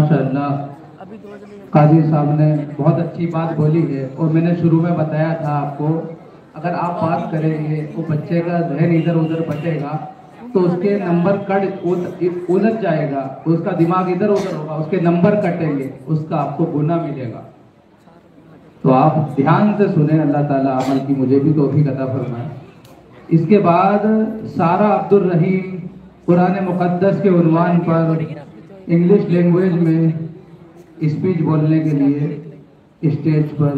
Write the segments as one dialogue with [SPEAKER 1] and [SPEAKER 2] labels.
[SPEAKER 1] माशाअल्लाह काजी साहब ने बहुत अच्छी बात बोली है। और मैंने शुरू में बताया था आपको, अगर आप बात करेंगे वो बच्चे का जहन इधर उधर बटेगा तो उसके नंबर कट उलझ जाएगा, तो उसका दिमाग इधर उधर होगा, उसके नंबर कटेंगे, उसका आपको गुना मिलेगा। तो आप ध्यान से सुने, अल्लाह ताला अमल की मुझे भी तौफीक अता फरमाए। इसके बाद सारा अब्दुल रहीम कुरान मुक़द्दस के उन्वान पर इंग्लिश लैंग्वेज में स्पीच बोलने के लिए स्टेज पर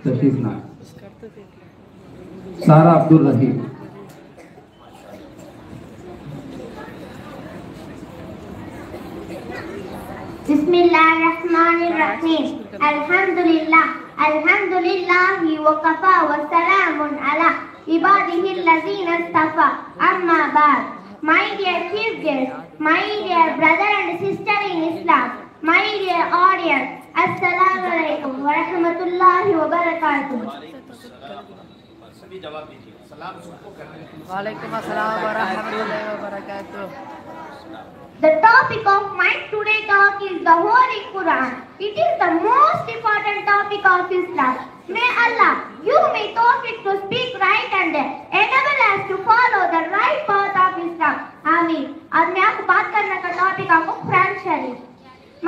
[SPEAKER 1] तशरीफ लाए। सारा अब्दुल रहीम।
[SPEAKER 2] बिस्मिल्लाहिर्रहमानिर्रहीम। अल्हम्दुलिल्लाह अल्हम्दुलिल्लाहि व कफा व सलामुन अला इबादिहिल्लज़ीना इस्तफ़ा। अम्मा बाद। My dear chief guest, my dear brother and sister in Islam, my dear audience, Assalamu alaikum wa rahmatullahi wa barakatuh.
[SPEAKER 3] वालेकुम अस्सलाम व रहमतुल्लाहि व बरकातुह।
[SPEAKER 2] The topic of my today talk is the Holy Quran. It is the most important topic of Islam. May Allah give me tawfiq to speak right and enable us to follow the right path of Islam. Ameen. आज मैं आपको बात करने का topic आपको कुरान शरीफ।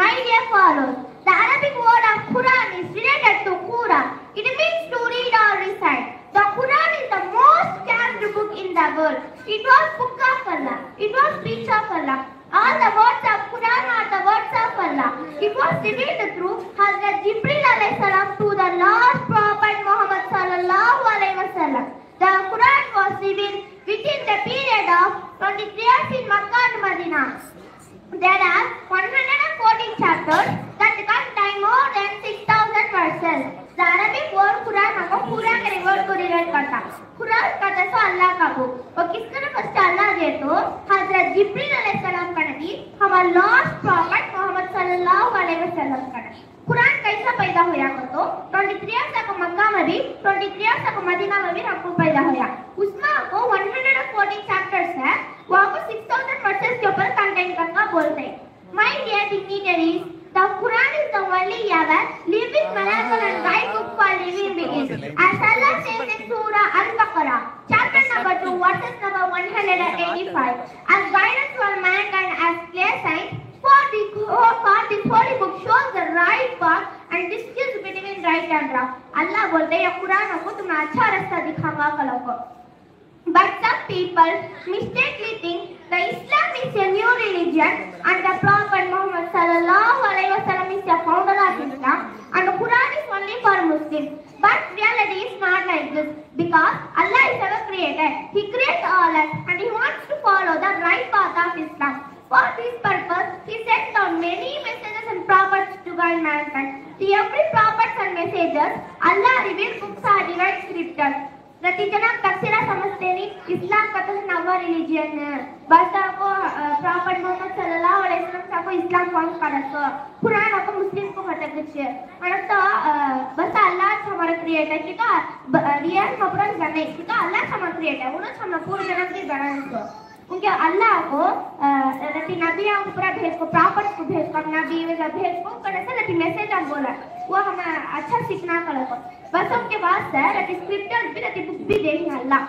[SPEAKER 2] My dear followers, the Arabic word of Quran is related to Quran. It means to read or recite. The Quran is the most scanned book in the world. It was book of Allah. It was speech of Allah. All the words of Quran are the words of Allah. It was revealed through Hazrat Jibril alayhi salam to the last prophet Muhammad sallallahu alayhi wasallam. The Quran was revealed within the period of 23 years in Makkah and Medina. There are 114 chapters that contain more than 6,000 verses. The Arabic word Quran को पूरा के word को relate करता। कुरान का तो अल्लाह का book. और किसका ना फर्स्ट अल्लाह दे तो हजरत जिब्रील अलैहिस्सलाम का नबी, हमारा लास्ट प्रॉफिट मोहम्मद सल्लल्लाहु अलैहि वसल्लम का नबी। कुरान कैसा पैदा होया तो 23 इयर्स तक मक्का में भी 23 इयर्स तक मदीना में भी आपको पैदा होया। उसमें आपको 114 चैप्टर्स है, वो आपको 6,000 वर्सेस के ऊपर कंटेन करना बोलते हैं। My dear dignitaries, the Quran is the only ever living miracle and guide book for living beings. As Allah says in Surah Al-Baqarah, chapter number 2, verses number 185, as guidance for mankind as clear signs, for this holy book shows the right path and distinguishes between right and wrong. Allah बोलते हैं कुरान को तुम्हें अच्छा रास्ता दिखाऊंगा कल को। But some people mistakenly think that Islam is a new religion and the Prophet Muhammad sallallahu alaihi wasallam is the founder of Islam and the Quran is only for Muslims. But reality is not like this, because Allah is our creator. He created all us and He wants to follow the right path of Islam. For this purpose, He sent down many messages and prophets to guide mankind. To every prophet and messengers, Allah revealed books or divine scriptures. जनाब तफसीरा समझते नहीं, इस्लाम का तो नवा religion है। बस आपको profit Mohammad सल्लल्लाहु अलैहि वसल्लम को इस्लाम कौन करतो, कुरान आपको मुस्लिम को घटक छे। और तो बस अल्लाह हमारा क्रिएटर की का रियल खबरन जाने की का अल्लाह हमारा क्रिएटर, उन्होंने हम पूरे जन्म की बनाने को उनके अल्लाह को रति नबियों को पूरा भेज को प्रॉफिट को भेज को नबी वगैरह भेज को करने से रति मैसेज हम बोला वो हमें अच्छा सीखना करो। बस उनके बाद से रति स्क्रिप्चर भी रति बुक भी देखना अल्लाह।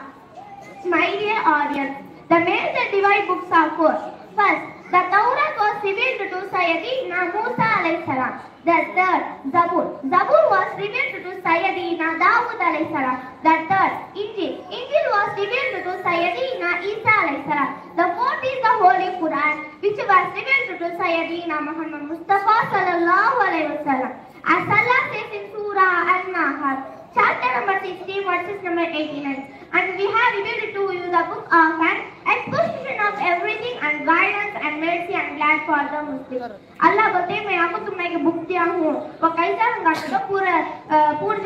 [SPEAKER 2] My dear audience, the major divine books are four. First, the Torah was revealed to Sayyidina Musa alayhi salam. The third, Zabur. Zabur was revealed to Sayyidina Dawud alayhi salam. The third, Injil. Injil was revealed to Sayyidina Isa alayhi salam. The fourth is the Holy Quran, which was revealed to Sayyidina Muhammad Mustafa sallallahu alayhi wasallam. As Allah says in Surah Al-Nahl, chapter number 16, verses number 89, and we have revealed to you the book of an exposition of everything and guidance and mercy and glad for the Muslims. Allah बोलते हैं मैं आपको तुम्हें एक book दिया हूँ, वो कैसा होगा तो पूरा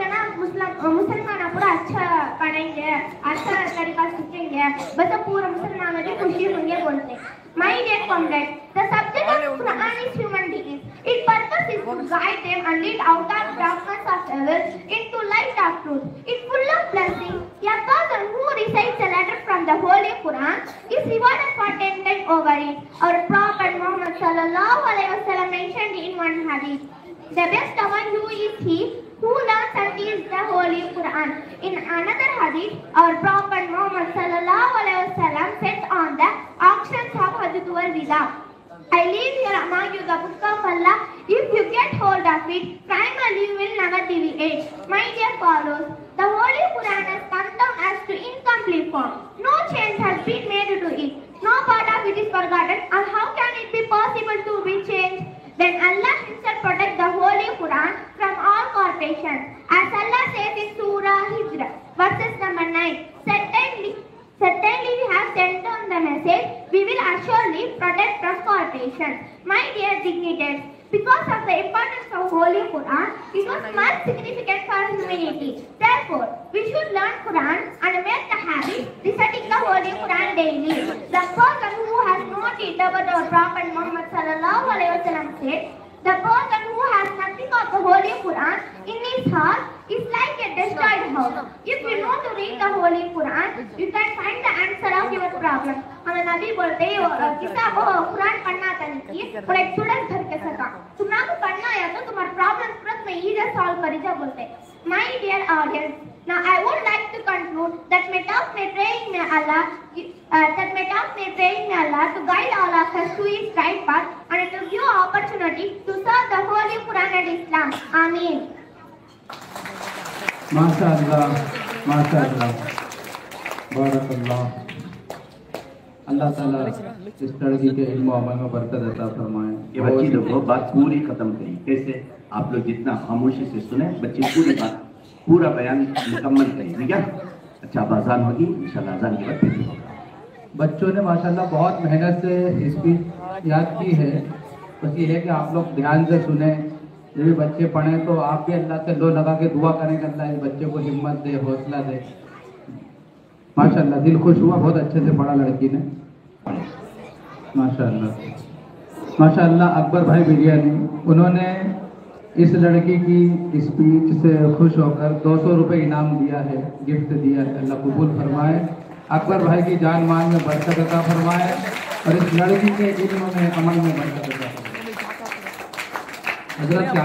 [SPEAKER 2] जना मुसलमान पूरा अच्छा पढ़ेंगे, अच्छा तरीका सीखेंगे, बस पूरा मुसलमान में खुशी होंगे बोलते हैं। My dear comrades, the subject of Quran is human beings. Its purpose is to guide them and lead out of darkness of evil into light of truth. It's full of blessings. A person who recites a letter from the Holy Quran is rewarded for 10 times over it. Our Prophet Muhammad sallallahu alaihi wasallam mentioned in one hadith. The best among you is he who learns and teaches the Holy Quran. In another hadith, our Prophet Muhammad sallallahu alaihi wasallam said on the actions of Hadith al-Wida, I leave here among you the book of Allah. If you get hold of it, primarily you will never deviate. My dear followers, the Holy Quran has come down as to incomplete form. No change has been made to it. No part of it is forgotten, and how can it be possible to be changed? Then Allah himself protects the Holy Quran from all corruptions. As Allah says in Surah Hijr, verses number 9, Certainly we have sent down the message, we will assuredly protect from corruption. My dear dignitaries, because of the importance of Holy Quran, it was much significant for humanity. Therefore, we should learn Quran and make the habit reciting the Holy Quran daily. The person who has not eaten about our Prophet Muhammad sallallahu alaihi wasallam said, the person who has nothing of the Holy Quran in his heart is like a destroyed house. If you know to read the Holy Quran, you can find the answer of your problem. हमें नबी बोलते हैं किताब कुरान पढ़ना चाहिए और एक student घर के सका तुम्हारा पढ़ना है तो तुम्हारा प्रॉब्लम तुरंत में इधर सॉल्व कर जा बोलते हैं. My dear audience, now I would like to conclude that my talk may praying may Allah to guide all of us to His right path and to give opportunity to serve the Holy Quran and Islam. Ameen.
[SPEAKER 1] माशाअल्लाह, माशाअल्लाह, बारकल्लाह। अल्लाह ताला इस लड़की के इल्म और अमल में बरकत अता फरमाए।
[SPEAKER 4] ये बच्ची देखो बात पूरी खत्म करी, कैसे आप लोग जितना खामोशी से सुने बच्ची पूरी बात पूरा बयान मुकम्मल करी, ठीक है? अच्छा अब अज़ान होगी, इंशाल्लाह अज़ान के बाद फिर होगा।
[SPEAKER 1] बच्चों ने माशाल्लाह बहुत मेहनत से स्पीच याद की है। बस ये है कि आप लोग ध्यान से सुने, जब भी बच्चे पढ़ें तो आप भी अल्लाह से लो लगा के दुआ करें कि अल्लाह इस बच्चे को हिम्मत दे, हौसला दे। माशाल्लाह दिल खुश हुआ, बहुत अच्छे से पढ़ा लड़की ने, माशाल्लाह माशाल्लाह। अकबर भाई बिरयानी, उन्होंने इस लड़की की स्पीच से खुश होकर 200 रुपये इनाम दिया है, गिफ्ट दिया है। अल्लाह कबूल फरमाए, अकबर भाई की जान मान में बरकत अता फरमाए और इस लड़की के इल्म में अमल में बरकत अता फरमाए। हजरत क्या